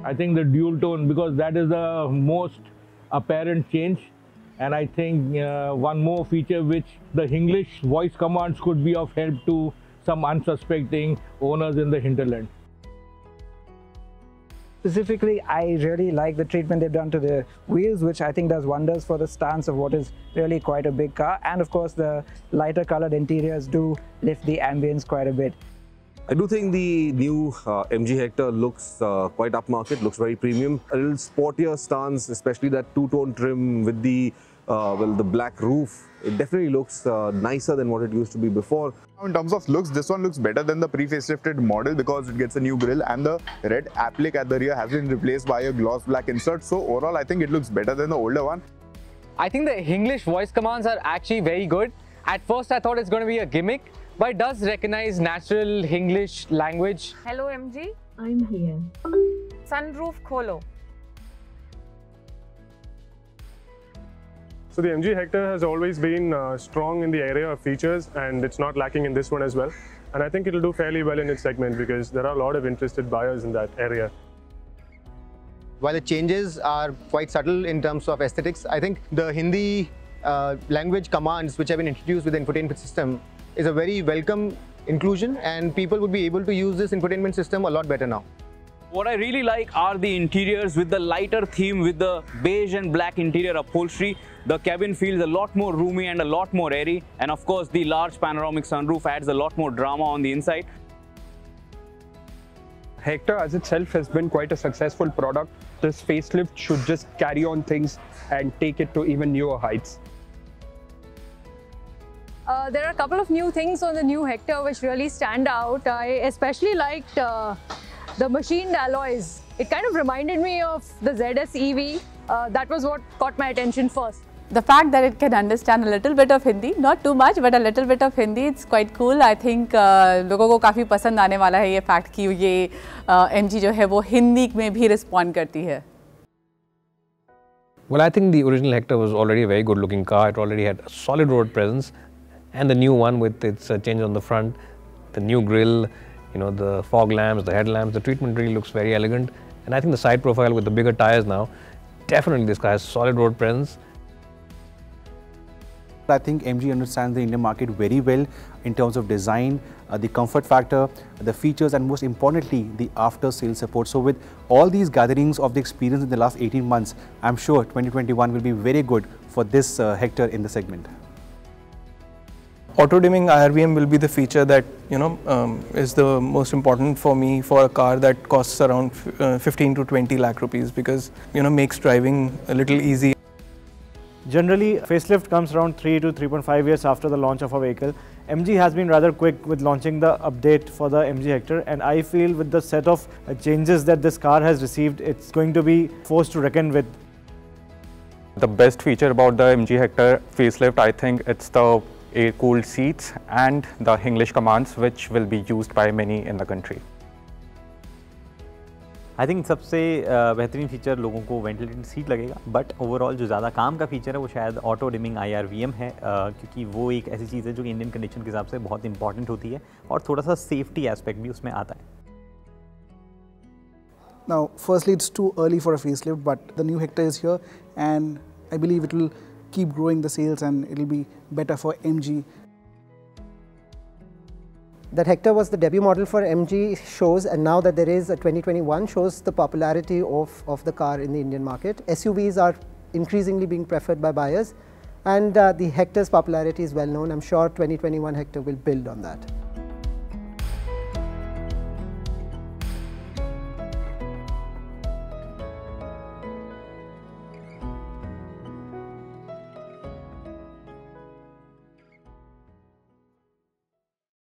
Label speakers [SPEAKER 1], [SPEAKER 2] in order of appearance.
[SPEAKER 1] I think the dual tone, because that is the most apparent change. And I think one more feature which the English voice commands could be of help to some unsuspecting owners in the hinterland.
[SPEAKER 2] Specifically, I really like the treatment they've done to the wheels, which I think does wonders for the stance of what is really quite a big car. And of course, the lighter colored interiors do lift the ambience quite a bit.
[SPEAKER 3] I do think the new MG Hector looks quite upmarket, looks very premium. A little sportier stance, especially that two-tone trim with the the black roof. It definitely looks nicer than what it used to be before.
[SPEAKER 4] In terms of looks, this one looks better than the pre-facelifted model because it gets a new grille and the red applique at the rear has been replaced by a gloss black insert. So overall, I think it looks better than the older one.
[SPEAKER 5] I think the English voice commands are actually very good. At first, I thought it's going to be a gimmick, but it does recognize natural English language.
[SPEAKER 6] Hello MG.
[SPEAKER 7] I'm here.
[SPEAKER 6] Sunroof kholo.
[SPEAKER 8] So the MG Hector has always been strong in the area of features, and it's not lacking in this one as well. And I think it'll do fairly well in its segment because there are a lot of interested buyers in that area.
[SPEAKER 9] While the changes are quite subtle in terms of aesthetics, I think the Hindi language commands which have been introduced with the infotainment system is a very welcome inclusion, and people would be able to use this infotainment system a lot better now.
[SPEAKER 10] What I really like are the interiors with the lighter theme with the beige and black interior upholstery. The cabin feels a lot more roomy and a lot more airy. And of course, the large panoramic sunroof adds a lot more drama on the inside.
[SPEAKER 11] Hector as itself has been quite a successful product. This facelift should just carry on things and take it to even newer heights.
[SPEAKER 7] There are a couple of new things on the new Hector which really stand out. I especially liked the machined alloys. It kind of reminded me of the ZS EV. That was what caught my attention first.
[SPEAKER 12] The fact that it can understand a little bit of Hindi, not too much, but a little bit of Hindi, it's quite cool. I think लोगों को काफ़ी पसंद आने वाला है ये fact कि ये MG जो है वो हिंदी में भी respond करती है.
[SPEAKER 13] Well, I think the original Hector was already a very good looking car. It already had a solid road presence, and the new one with its change on the front, the new grille, you know, the fog lamps, the headlamps, the treatment really looks very elegant. And I think the side profile with the bigger tires now, definitely this car has solid road presence.
[SPEAKER 14] I think MG understands the Indian market very well in terms of design, the comfort factor, the features, and most importantly, the after-sales support. So with all these gatherings of the experience in the last 18 months, I'm sure 2021 will be very good for this Hector in the segment.
[SPEAKER 15] Auto-dimming IRVM will be the feature that, you know, is the most important for me for a car that costs around 15 to 20 lakh rupees because, you know, makes driving a little easy.
[SPEAKER 16] Generally, facelift comes around 3 to 3.5 years after the launch of a vehicle. MG has been rather quick with launching the update for the MG Hector, and I feel with the set of changes that this car has received, it's going to be forced to reckon with.
[SPEAKER 17] The best feature about the MG Hector facelift, I think it's the air-cooled seats and the English commands, which will be used by many in the country.
[SPEAKER 18] I think सबसे बेहतरीन feature लोगों को ventilated seat लगेगा, but overall जो ज़्यादा काम का feature है वो शायद ऑटो डिमिंग IRVM है, क्योंकि वो एक ऐसी चीज़ है जो कि इंडियन कंडीशन के हिसाब से बहुत इंपॉर्टेंट होती है और थोड़ा सा सेफ्टी एस्पेक्ट भी उसमें आता है.
[SPEAKER 19] Now, firstly, it's too early for a facelift, but the new Hector is here, and I believe it will keep growing the sales, and it will be better for MG.
[SPEAKER 20] That Hector was the debut model for MG shows, and now that there is a 2021 shows the popularity of the car in the Indian market. SUVs are increasingly being preferred by buyers, and the Hector's popularity is well known. I'm sure 2021 Hector will build on that.